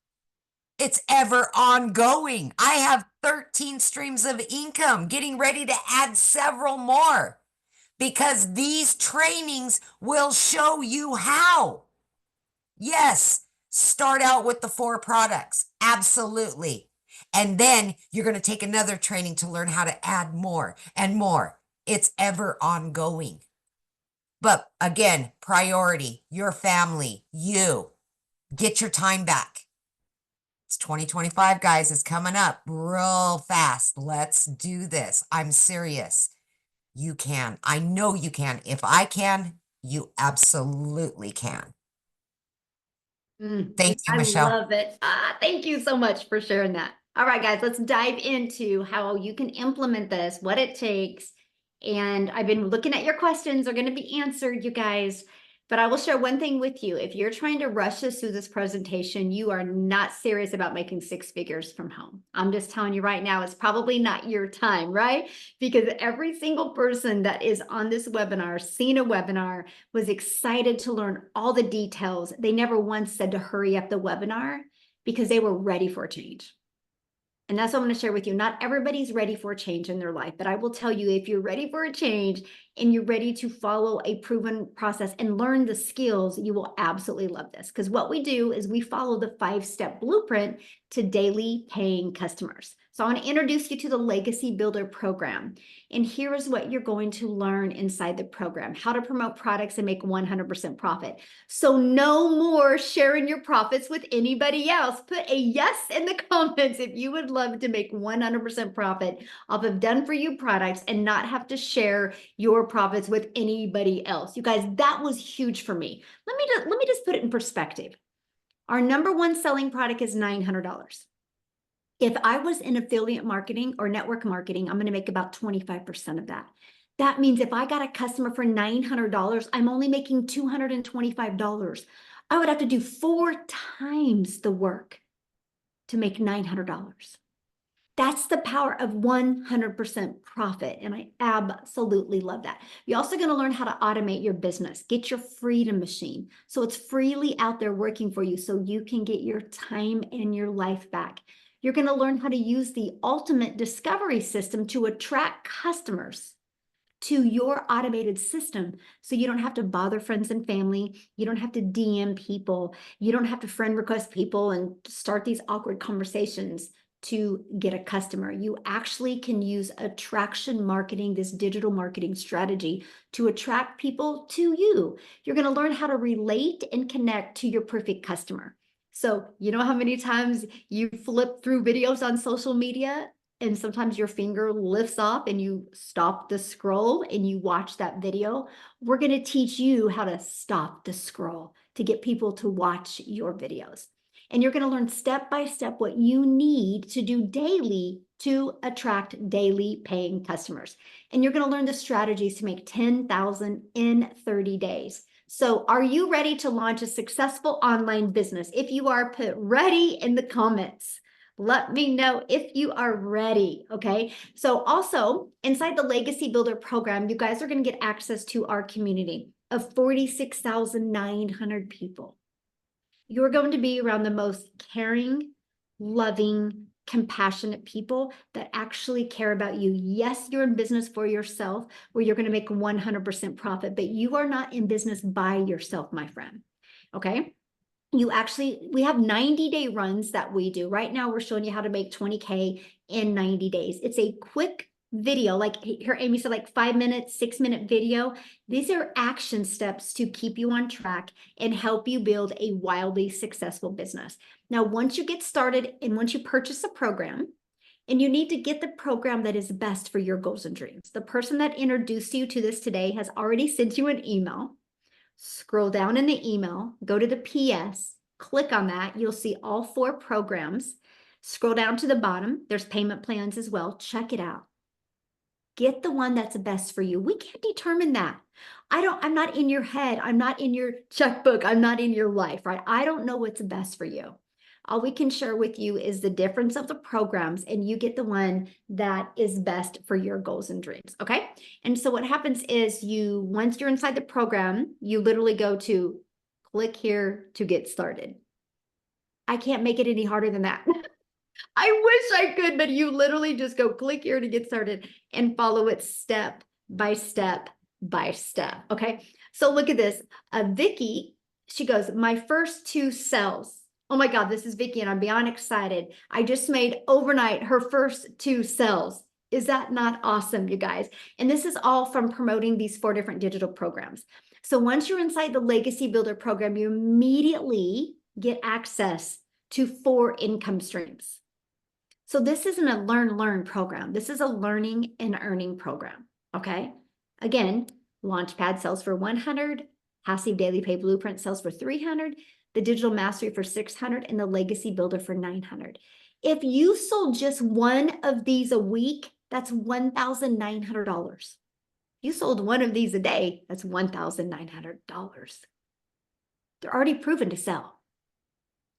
It's ever ongoing. I have 13 streams of income, getting ready to add several more because these trainings will show you how. Yes, start out with the 4 products. Absolutely. And then you're going to take another training to learn how to add more and more. It's ever ongoing. But again, priority, your family, you. Get your time back. It's 2025, guys. It's coming up real fast. Let's do this. I'm serious. You can. I know you can. If I can, you absolutely can. Thank you, I Michelle. love it. Thank you so much for sharing that. All right, guys, let's dive into how you can implement this, what it takes. And I've been looking at your questions are going to be answered, you guys. But I will share one thing with you. If you're trying to rush us through this presentation, you are not serious about making 6 figures from home. I'm just telling you right now, it's probably not your time, right? Because every single person that is on this webinar, seen a webinar, was excited to learn all the details. They never once said to hurry up the webinar because they were ready for a change. And that's what I'm going to share with you. Not everybody's ready for a change in their life, but I will tell you, if you're ready for a change and you're ready to follow a proven process and learn the skills, you will absolutely love this. Because what we do is we follow the 5-step blueprint to daily paying customers. So I want to introduce you to the Legacy Builder program. And here is what you're going to learn inside the program: how to promote products and make 100% profit. So no more sharing your profits with anybody else. Put a yes in the comments if you would love to make 100% profit off of done for you products and not have to share your profits with anybody else. You guys, that was huge for me. Let me just put it in perspective. Our number one selling product is $900. If I was in affiliate marketing or network marketing, I'm going to make about 25% of that. That means if I got a customer for $900, I'm only making $225. I would have to do 4 times the work to make $900. That's the power of 100% profit. And I absolutely love that. You're also going to learn how to automate your business. Get your freedom machine, so it's freely out there working for you so you can get your time and your life back. You're going to learn how to use the ultimate discovery system to attract customers to your automated system, so you don't have to bother friends and family. You don't have to DM people. You don't have to friend request people and start these awkward conversations to get a customer. You actually can use attraction marketing, this digital marketing strategy, to attract people to you. You're going to learn how to relate and connect to your perfect customer. So you know how many times you flip through videos on social media and sometimes your finger lifts off and you stop the scroll and you watch that video? We're going to teach you how to stop the scroll to get people to watch your videos. And you're going to learn step by step what you need to do daily to attract daily paying customers. And you're going to learn the strategies to make 10,000 in 30 days. So are you ready to launch a successful online business? If you are, put ready in the comments. Let me know if you are ready, okay? So also, inside the Legacy Builder program, you guys are going to get access to our community of 46,900 people. You're going to be around the most caring, loving, compassionate people that actually care about you. Yes, you're in business for yourself, where you're going to make 100% profit, but you are not in business by yourself, my friend, okay? We have 90-day runs that we do. Right now, we're showing you how to make 20K in 90 days. It's a quick video, like here Amy said, like 5-minute, 6-minute video. These are action steps to keep you on track and help you build a wildly successful business. Now, once you get started and once you purchase a program, And you need to get the program that is best for your goals and dreams. The person that introduced you to this today has already sent you an email. Scroll down in the email, go to the PS, click on that. You'll see all 4 programs. Scroll down to the bottom. There's payment plans as well. Check it out. Get the one that's best for you. We can't determine that. I'm not in your head. I'm not in your checkbook. I'm not in your life, right? I don't know what's best for you. All we can share with you is the difference of the programs, and you get the one that is best for your goals and dreams, okay? And so what happens is once you're inside the program, you literally go to click here to get started. I can't make it any harder than that. I wish I could, but you literally just go click here to get started and follow it step by step by step, okay? So look at this. Vicky, she goes, my first 2 sales. Oh my God, this is Vicky, and I'm beyond excited. I just made overnight her first 2 sales. Is that not awesome, you guys? And this is all from promoting these 4 different digital programs. So once you're inside the Legacy Builder program, you immediately get access to 4 income streams. So this isn't a learn program. This is a learning and earning program, okay? Again, Launchpad sells for $100, Passive Daily Pay Blueprint sells for $300, the Digital Mastery for $600, and the Legacy Builder for $900. If you sold just one of these a week, that's $1,900. You sold one of these a day, that's $1,900. They're already proven to sell.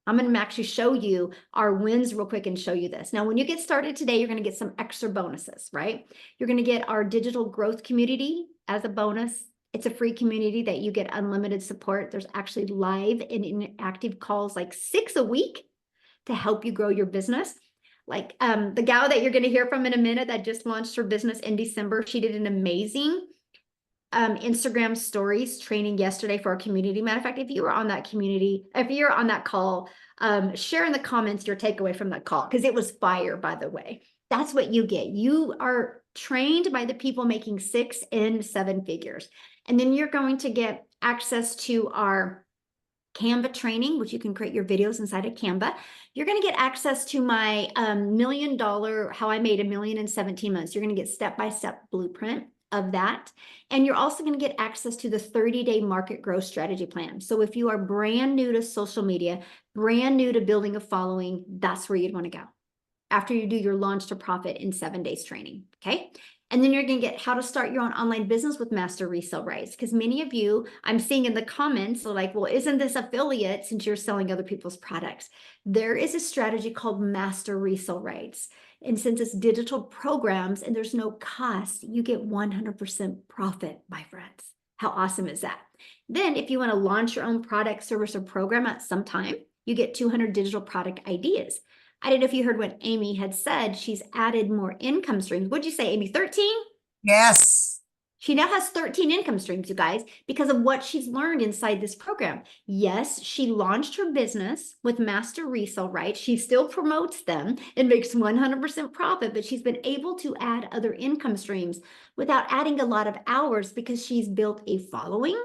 I'm going to actually show you our wins real quick and show you this. Now, when you get started today, you're going to get some extra bonuses, right? You're going to get our digital growth community as a bonus. It's a free community that you get unlimited support. There's actually live and interactive calls, like 6 a week, to help you grow your business. Like the gal that you're going to hear from in a minute that just launched her business in December, she did an amazing Instagram stories training yesterday for our community. Matter of fact, if you were on that community, if you're on that call, share in the comments your takeaway from that call, because it was fire, by the way. That's what you get. You are trained by the people making 6 and 7 figures. And then you're going to get access to our Canva training, which you can create your videos inside of Canva. You're going to get access to my $1 million, how I made $1 million in 17 months. You're going to get step-by-step blueprint of that. And you're also going to get access to the 30-day market growth strategy plan. So if you are brand new to social media, brand new to building a following, that's where you'd want to go after you do your launch to profit in 7 days training. Okay. And then you're going to get how to start your own online business with master resale rights. Because many of you, I'm seeing in the comments, are like, well, isn't this affiliate since you're selling other people's products? There is a strategy called master resale rights. And since it's digital programs and there's no cost, you get 100% profit, my friends. How awesome is that? Then if you want to launch your own product, service, or program at some time, you get 200 digital product ideas. I don't know if you heard what Amy had said. She's added more income streams. What'd you say, Amy? 13? Yes. She now has 13 income streams, you guys, because of what she's learned inside this program. Yes, she launched her business with master resale rights. She still promotes them and makes 100% profit, but she's been able to add other income streams without adding a lot of hours because she's built a following,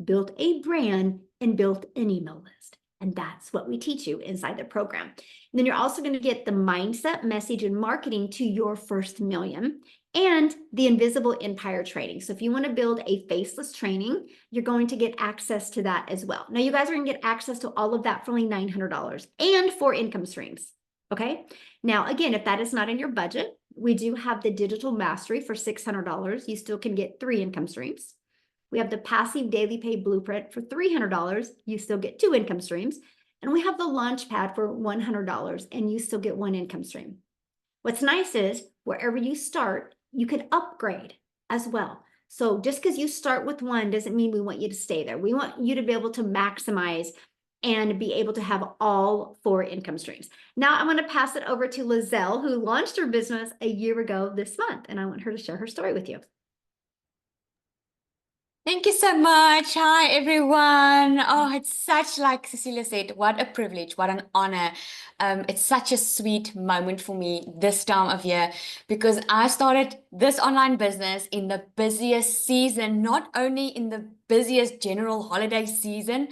built a brand, and built an email list. And that's what we teach you inside the program. And then you're also going to get the mindset, message, and marketing to your first million and the invisible empire training. So if you want to build a faceless training, you're going to get access to that as well. Now you guys are going to get access to all of that for only $900 and 4 income streams. Okay. Now, again, if that is not in your budget, we do have the digital mastery for $600. You still can get 3 income streams. We have the passive daily pay blueprint for $300. You still get 2 income streams. And we have the Launchpad for $100 and you still get 1 income stream. What's nice is wherever you start, you can upgrade as well. So just because you start with 1 doesn't mean we want you to stay there. We want you to be able to maximize and be able to have all 4 income streams. Now I'm going to pass it over to Lizelle, who launched her business a year ago this month, and I want her to share her story with you. Thank you so much. Hi, everyone. Oh, it's such, like Cecilia said, what a privilege, what an honor. It's such a sweet moment for me this time of year because I started this online business in the busiest season, not only in the busiest general holiday season,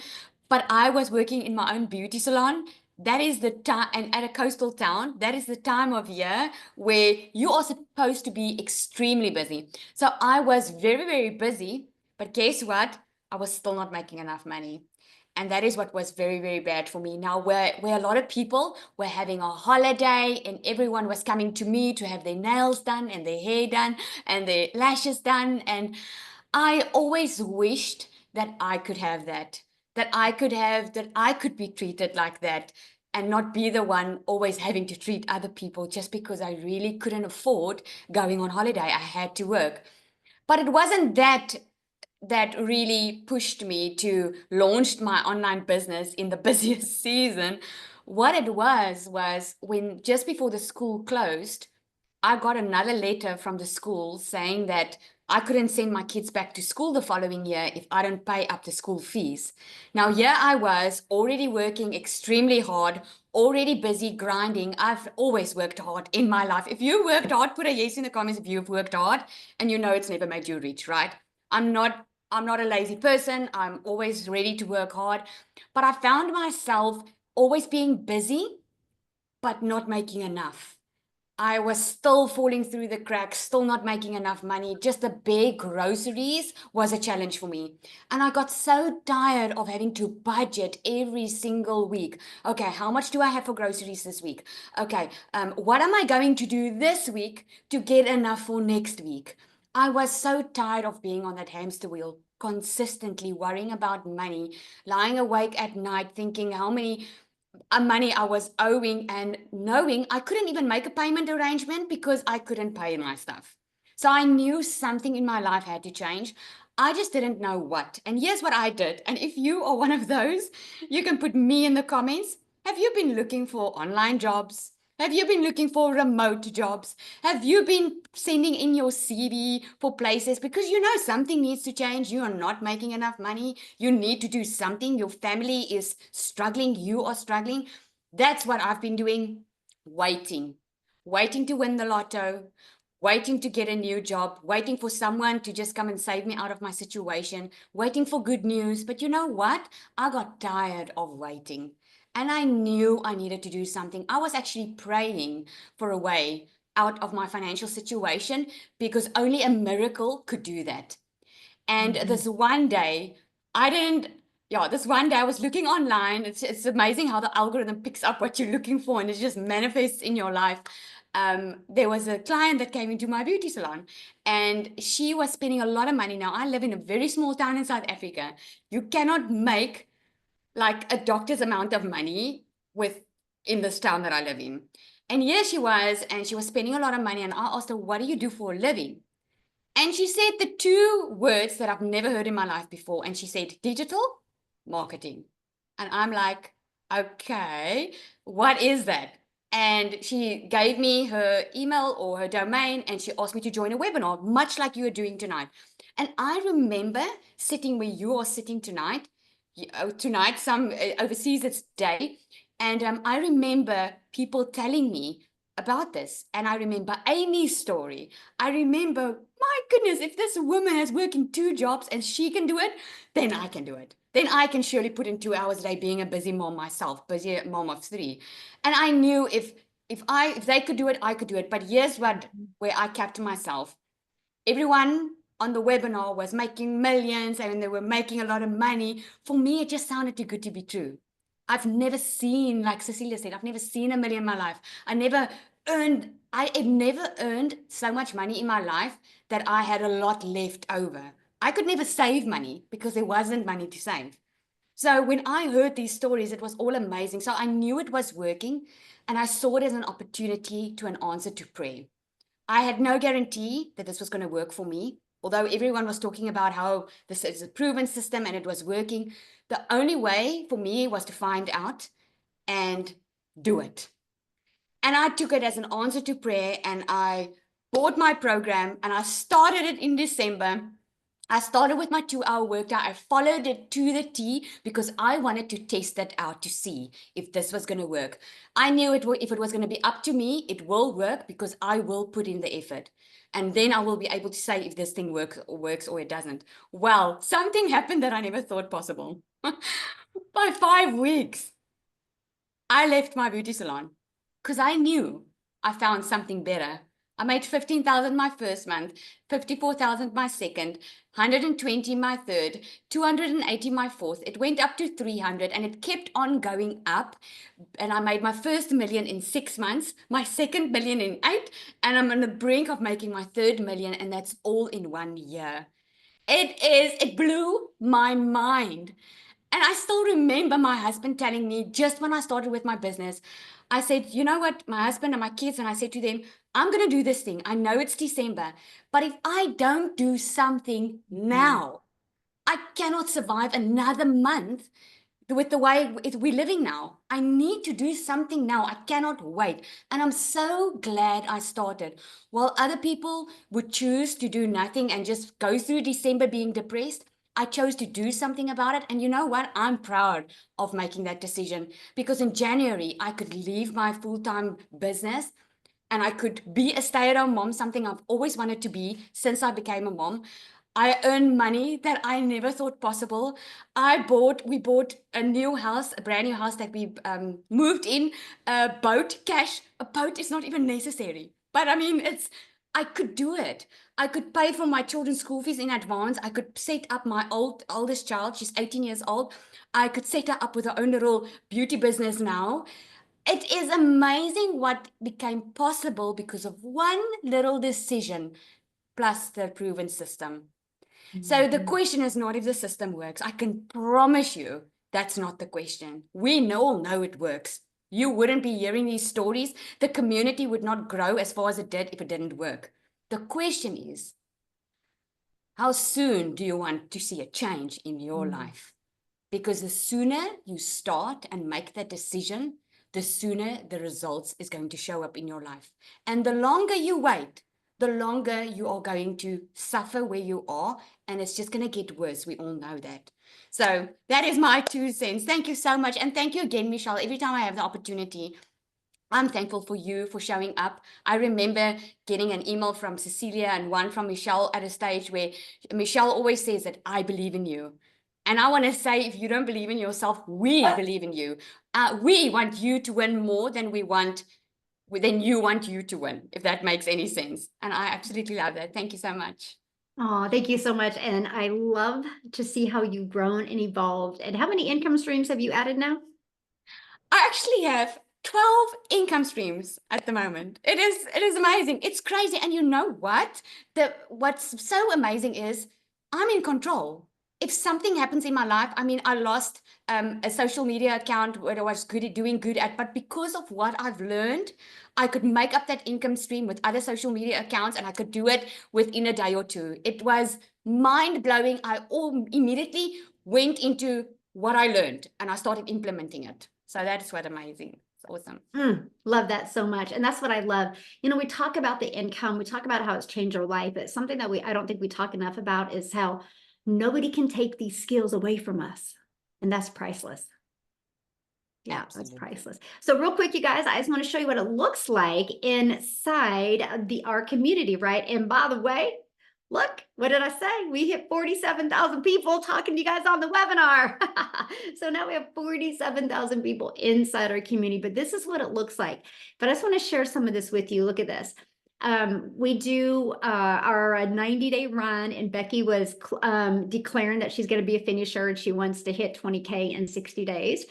but I was working in my own beauty salon that is the time, and at a coastal town, that is the time of year where you are supposed to be extremely busy. So I was very, very busy, but guess what? I was still not making enough money. And that is what was very, very bad for me. Now, where a lot of people were having a holiday and everyone was coming to me to have their nails done and their hair done and their lashes done. And I always wished that I could have that, that I could be treated like that and not be the one always having to treat other people just because I really couldn't afford going on holiday. I had to work. But it wasn't that really pushed me to launch my online business in the busiest season. What it was when just before the school closed, I got another letter from the school saying that I couldn't send my kids back to school the following year if I don't pay up the school fees. Now, here I was already working extremely hard, already busy grinding. I've always worked hard in my life. If you worked hard, put a yes in the comments if you've worked hard, and you know it's never made you rich, right? I'm not a lazy person. I'm always ready to work hard. But I found myself always being busy, but not making enough. I was still falling through the cracks, still not making enough money. Just the bare groceries was a challenge for me. And I got so tired of having to budget every single week. Okay, how much do I have for groceries this week? Okay, what am I going to do this week to get enough for next week? I was so tired of being on that hamster wheel, consistently worrying about money, lying awake at night thinking how many money I was owing and knowing I couldn't even make a payment arrangement because I couldn't pay my stuff. So I knew something in my life had to change. I just didn't know what. And here's what I did. And if you are one of those, you can put me in the comments. Have you been looking for online jobs? Have you been looking for remote jobs? Have you been sending in your CV for places because you know something needs to change? You are not making enough money. You need to do something. Your family is struggling. You are struggling. That's what I've been doing. Waiting to win the lotto, waiting to get a new job, waiting for someone to just come and save me out of my situation, waiting for good news. But you know what? I got tired of waiting. And I knew I needed to do something. I was actually praying for a way out of my financial situation because only a miracle could do that. And this one day, this one day I was looking online. It's amazing how the algorithm picks up what you're looking for and it just manifests in your life. There was a client that came into my beauty salon and she was spending a lot of money. Now, I live in a very small town in South Africa. You cannot make like a doctor's amount of money in this town that I live in. And here she was, and she was spending a lot of money. And I asked her, what do you do for a living? And she said the two words that I've never heard in my life before. And she said, digital marketing. And I'm like, okay, what is that? And she gave me her email or her domain, and she asked me to join a webinar, much like you are doing tonight. And I remember sitting where you are sitting tonight, some overseas it's day. And I remember people telling me about this. And I remember Amy's story. I remember, my goodness, if this woman is working 2 jobs and she can do it, then I can do it. Then I can surely put in 2 hours a day being a busy mom myself, busy mom of 3. And I knew if they could do it, I could do it. But here's where I kept myself. Everyone on the webinar was making millions and they were making a lot of money. For me, it just sounded too good to be true. I've never seen, like Cecilia said, I've never seen $1 million in my life. I have never earned so much money in my life that I had a lot left over. I could never save money because there wasn't money to save. So when I heard these stories, it was all amazing. So I knew it was working and I saw it as an opportunity to an answer to prayer. I had no guarantee that this was going to work for me. Although everyone was talking about how this is a proven system and it was working, the only way for me was to find out and do it. And I took it as an answer to prayer and I bought my program and I started it in December. I started with my 2-hour workout. I followed it to the T because I wanted to test that out to see if this was going to work. I knew if it was going to be up to me, it will work because I will put in the effort. And then I will be able to say if this thing works or it doesn't. Well, something happened that I never thought possible. By 5 weeks, I left my beauty salon because I knew I found something better. I made 15,000 my first month, 54,000 my second, 120 my third, 280 my fourth. It went up to 300 and it kept on going up. And I made my first million in 6 months, my second million in 8, and I'm on the brink of making my third million, and that's all in 1 year. It blew my mind. And I still remember my husband telling me just when I started with my business, I said, you know what, my husband and my kids, and I said to them, I'm going to do this thing. I know it's December, but if I don't do something now, I cannot survive another month with the way we're living now. I need to do something now. I cannot wait. And I'm so glad I started. While other people would choose to do nothing and just go through December being depressed, I chose to do something about it. And you know what? I'm proud of making that decision, because in January, I could leave my full-time business and I could be a stay-at-home mom, something I've always wanted to be since I became a mom. I earned money that I never thought possible. We bought a new house, a brand new house that we moved in, a boat, cash. A boat is not even necessary. But I mean, I could do it. I could pay for my children's school fees in advance. I could set up my oldest child, she's 18 years old. I could set her up with her own little beauty business now. It is amazing what became possible because of one little decision plus the proven system. So the question is not if the system works. I can promise you that's not the question. We all know it works. You wouldn't be hearing these stories. The community would not grow as far as it did if it didn't work. The question is, how soon do you want to see a change in your life? Because the sooner you start and make that decision, the sooner the results is going to show up in your life. And the longer you wait, the longer you are going to suffer where you are, and it's just going to get worse. We all know that. So that is my 2 cents. Thank you so much. And thank you again, Michelle. Every time I have the opportunity, I'm thankful for you for showing up. I remember getting an email from Cecilia and one from Michelle at a stage where Michelle always says that I believe in you. And I want to say, if you don't believe in yourself, we believe in you. We want you to win more than you want you to win, if that makes any sense. And I absolutely love that. Thank you so much. Oh, thank you so much. And I love to see how you've grown and evolved. And how many income streams have you added now? I actually have 12 income streams at the moment. It is amazing. It's crazy. And you know what? What's so amazing is I'm in control. If something happens in my life, I mean, I lost a social media account where I was doing good at, but because of what I've learned, I could make up that income stream with other social media accounts, and I could do it within a day or two. It was mind-blowing. I immediately went into what I learned and I started implementing it. So that's what's amazing. It's awesome. Love that so much. And that's what I love. You know, we talk about the income, we talk about how it's changed our life, but something that I don't think we talk enough about is how nobody can take these skills away from us. And that's priceless. Yeah, that's priceless. So real quick, you guys, I just want to show you what it looks like inside our community, right? And by the way, look, what did I say? We hit 47,000 people talking to you guys on the webinar. So now we have 47,000 people inside our community, but this is what it looks like. But I just want to share some of this with you. Look at this. We do our 90-day run, and Becky was declaring that she's going to be a finisher and she wants to hit 20K in 60 days.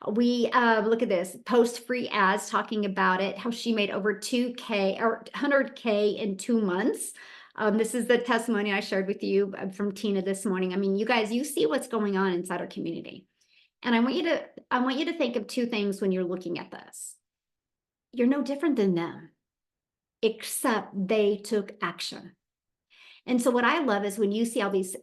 We look at this, post free ads talking about it, how she made over 2K or 100K in 2 months. This is the testimony I shared with you from Tina this morning. I mean, you guys, you see what's going on inside our community. And I want you to think of 2 things when you're looking at this. You're no different than them, except they took action. And so what I love is when you see all these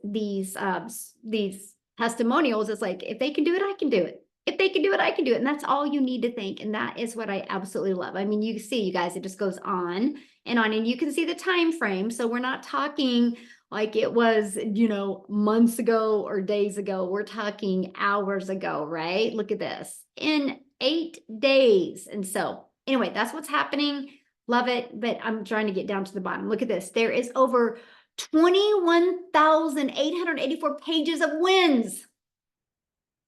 testimonials, it's like, if they can do it, I can do it. If they can do it, I can do it. And that's all you need to think. And that is what I absolutely love. I mean, you see, you guys, it just goes on and on, and you can see the time frame. So we're not talking like it was, you know, months ago or days ago. We're talking hours ago, right? Look at this, in 8 days. And so anyway, that's what's happening. Love it. But I'm trying to get down to the bottom. Look at this. There is over 21,884 pages of wins.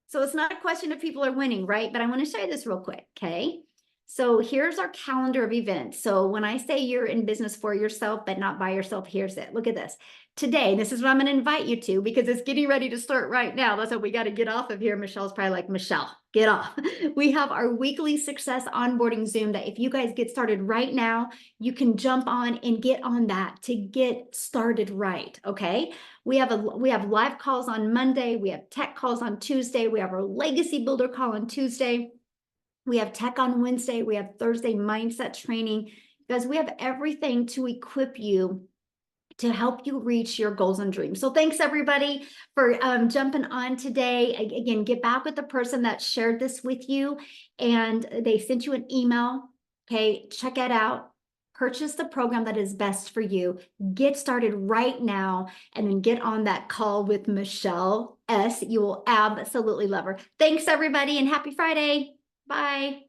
So it's not a question if people are winning, right? But I want to show you this real quick, okay? So here's our calendar of events. So when I say you're in business for yourself, but not by yourself, here's it. Look at this. Today, this is what I'm going to invite you to because it's getting ready to start right now. That's what we got to get off of here. Michelle's probably like, Michelle, get off. We have our weekly success onboarding Zoom that if you guys get started right now, you can jump on and get on that to get started right, okay? We have live calls on Monday. We have tech calls on Tuesday. We have our legacy builder call on Tuesday. We have tech on Wednesday. We have Thursday mindset training. Guys, we have everything to equip you to help you reach your goals and dreams. So thanks everybody for jumping on today. Again, get back with the person that shared this with you and they sent you an email. Okay, check it out. Purchase the program that is best for you. Get started right now and then get on that call with Michelle S. You will absolutely love her. Thanks everybody and happy Friday. Bye.